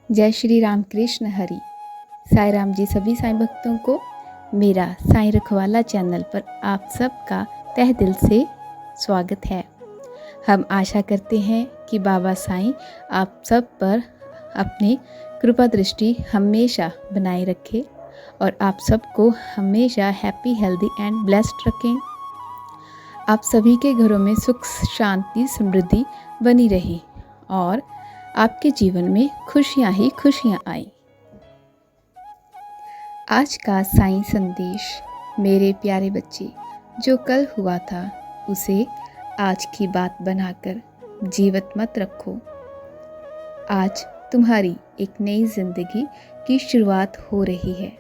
जय श्री राम कृष्ण हरि। साईं राम जी सभी साईं भक्तों को मेरा साईं रखवाला चैनल पर आप सबका तहे दिल से स्वागत है। हम आशा करते हैं कि बाबा साईं आप सब पर अपनी कृपा दृष्टि हमेशा बनाए रखें और आप सबको हमेशा हैप्पी, हेल्दी एंड ब्लेस्ड रखें। आप सभी के घरों में सुख, शांति, समृद्धि बनी रहे और आपके जीवन में खुशियां ही खुशियां आए। आज का साईं संदेश। मेरे प्यारे बच्चे, जो कल हुआ था उसे आज की बात बनाकर जीवित मत रखो। आज तुम्हारी एक नई जिंदगी की शुरुआत हो रही है।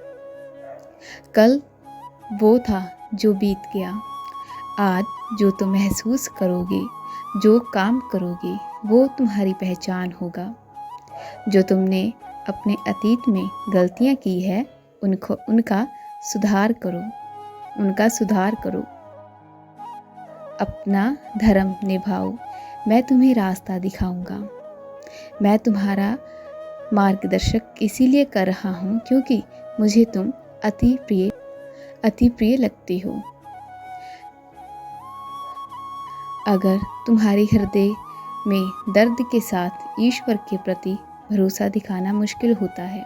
कल वो था जो बीत गया। आज जो तुम महसूस करोगे, जो काम करोगे, वो तुम्हारी पहचान होगा। जो तुमने अपने अतीत में गलतियां की है उनका सुधार करो। अपना धर्म निभाओ। मैं तुम्हें रास्ता दिखाऊंगा। मैं तुम्हारा मार्गदर्शक इसीलिए कर रहा हूँ क्योंकि मुझे तुम अति प्रिय लगते हो। अगर तुम्हारे हृदय में दर्द के साथ ईश्वर के प्रति भरोसा दिखाना मुश्किल होता है,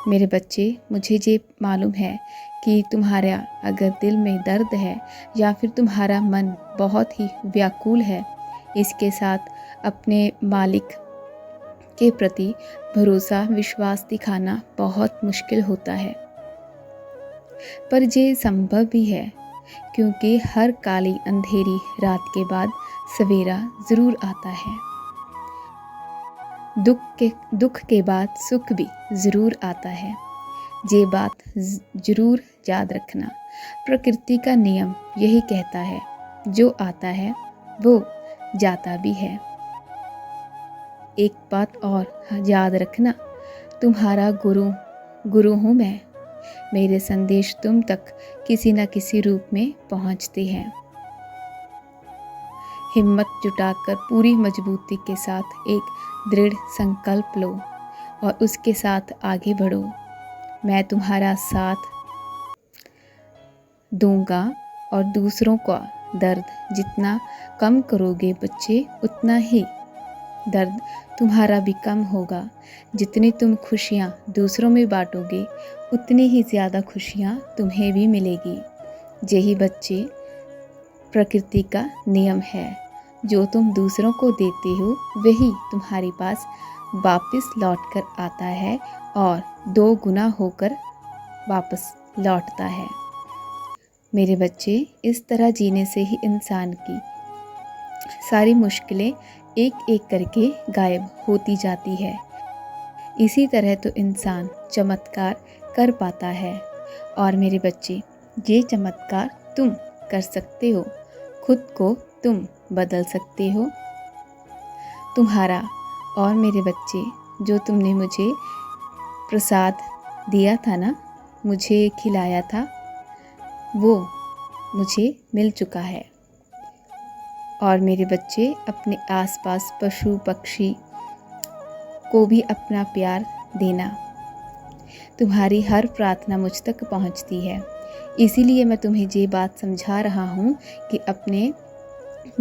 मेरे बच्चे, मुझे ये मालूम है कि तुम्हारा अगर दिल में दर्द है या फिर तुम्हारा मन बहुत ही व्याकुल है, इसके साथ अपने मालिक के प्रति भरोसा, विश्वास दिखाना बहुत मुश्किल होता है। पर ये संभव भी है क्योंकि हर काली अंधेरी रात के बाद सवेरा ज़रूर आता है। दुख के बाद सुख भी ज़रूर आता है। ये बात ज़रूर याद रखना। प्रकृति का नियम यही कहता है, जो आता है वो जाता भी है। एक बात और याद रखना, तुम्हारा गुरु हूँ मैं। मेरे संदेश तुम तक किसी न किसी रूप में पहुँचते हैं। हिम्मत जुटाकर पूरी मजबूती के साथ एक दृढ़ संकल्प लो और उसके साथ आगे बढ़ो। मैं तुम्हारा साथ दूंगा और दूसरों का दर्द जितना कम करोगे बच्चे, उतना ही दर्द तुम्हारा भी कम होगा। जितनी तुम खुशियाँ दूसरों में बांटोगे, उतनी ही ज़्यादा खुशियाँ तुम्हें भी मिलेगी। यही बच्चे प्रकृति का नियम है। जो तुम दूसरों को देते हो वही तुम्हारे पास वापस लौट कर आता है और 2 गुना होकर वापस लौटता है। मेरे बच्चे, इस तरह जीने से ही इंसान की सारी मुश्किलें एक एक करके गायब होती जाती है। इसी तरह तो इंसान चमत्कार कर पाता है। और मेरे बच्चे, ये चमत्कार तुम कर सकते हो। खुद को तुम बदल सकते हो। तुम्हारा और मेरे बच्चे, जो तुमने मुझे प्रसाद दिया था ना, मुझे खिलाया था, वो मुझे मिल चुका है। और मेरे बच्चे, अपने आसपास पशु पक्षी को भी अपना प्यार देना। तुम्हारी हर प्रार्थना मुझ तक पहुंचती है। इसीलिए मैं तुम्हें ये बात समझा रहा हूँ कि अपने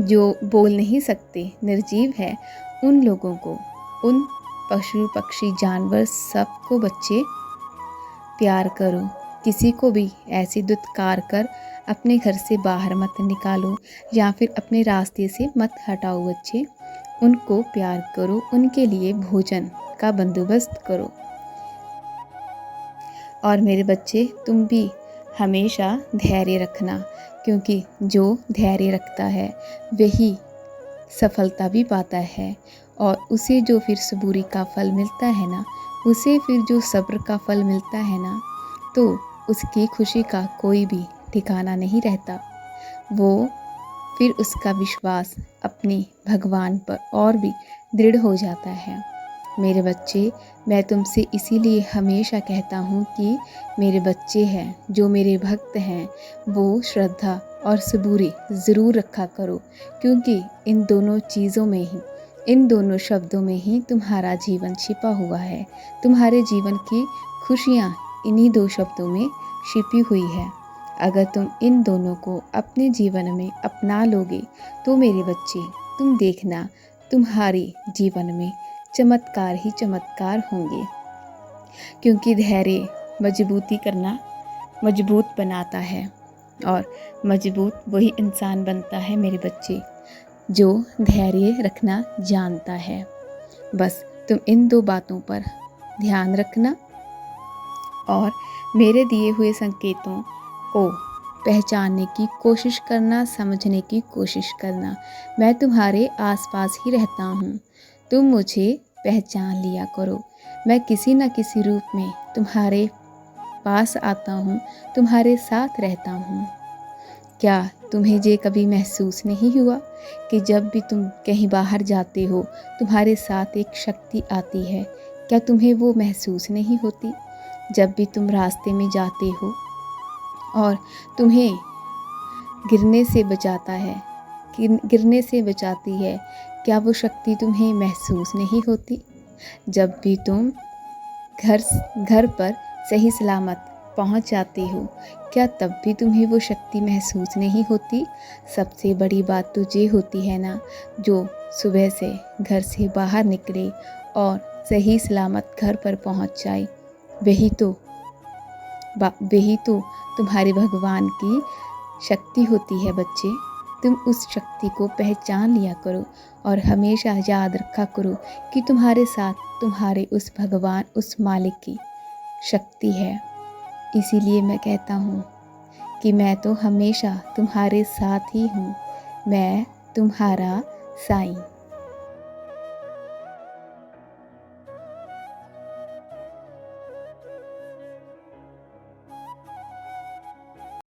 जो बोल नहीं सकते, निर्जीव है, उन लोगों को, उन पशु पक्षी जानवर सबको बच्चे प्यार करो। किसी को भी ऐसी दुत्कार कर अपने घर से बाहर मत निकालो या फिर अपने रास्ते से मत हटाओ बच्चे। उनको प्यार करो, उनके लिए भोजन का बंदोबस्त करो। और मेरे बच्चे, तुम भी हमेशा धैर्य रखना, क्योंकि जो धैर्य रखता है वही सफलता भी पाता है। और उसे जो फिर सबूरी का फल मिलता है ना, उसे फिर जो सब्र का फल मिलता है ना, तो उसकी खुशी का कोई भी ठिकाना नहीं रहता। वो फिर उसका विश्वास अपने भगवान पर और भी दृढ़ हो जाता है। मेरे बच्चे, मैं तुमसे इसीलिए हमेशा कहता हूँ कि मेरे बच्चे हैं, जो मेरे भक्त हैं, वो श्रद्धा और सबूरी ज़रूर रखा करो, क्योंकि इन दोनों चीज़ों में ही इन दोनों शब्दों में ही तुम्हारा जीवन छिपा हुआ है। तुम्हारे जीवन की खुशियाँ इन्हीं दो शब्दों में छिपी हुई है। अगर तुम इन दोनों को अपने जीवन में अपना लोगे तो मेरे बच्चे, तुम देखना तुम्हारे जीवन में चमत्कार ही चमत्कार होंगे। क्योंकि धैर्य मजबूती करना मजबूत बनाता है, और मजबूत वही इंसान बनता है मेरे बच्चे जो धैर्य रखना जानता है। बस तुम इन दो बातों पर ध्यान रखना और मेरे दिए हुए संकेतों को पहचानने की कोशिश करना, समझने की कोशिश करना। मैं तुम्हारे आसपास ही रहता हूँ, तुम मुझे पहचान लिया करो। मैं किसी न किसी रूप में तुम्हारे पास आता हूँ, तुम्हारे साथ रहता हूँ। क्या तुम्हें ये कभी महसूस नहीं हुआ कि जब भी तुम कहीं बाहर जाते हो तुम्हारे साथ एक शक्ति आती है? क्या तुम्हें वो महसूस नहीं होती? जब भी तुम रास्ते में जाते हो और तुम्हें गिरने से बचाता है, गिरने से बचाती है, क्या वो शक्ति तुम्हें महसूस नहीं होती? जब भी तुम घर पर सही सलामत पहुंच जाते हो, क्या तब भी तुम्हें वो शक्ति महसूस नहीं होती? सबसे बड़ी बात तो ये होती है ना, जो सुबह से घर से बाहर निकले और सही सलामत घर पर पहुंच जाए, वही तो तुम्हारे भगवान की शक्ति होती है बच्चे। तुम उस शक्ति को पहचान लिया करो और हमेशा याद रखा करो कि तुम्हारे साथ तुम्हारे उस भगवान, उस मालिक की शक्ति है। इसीलिए मैं कहता हूँ कि मैं तो हमेशा तुम्हारे साथ ही हूँ। मैं तुम्हारा साईं।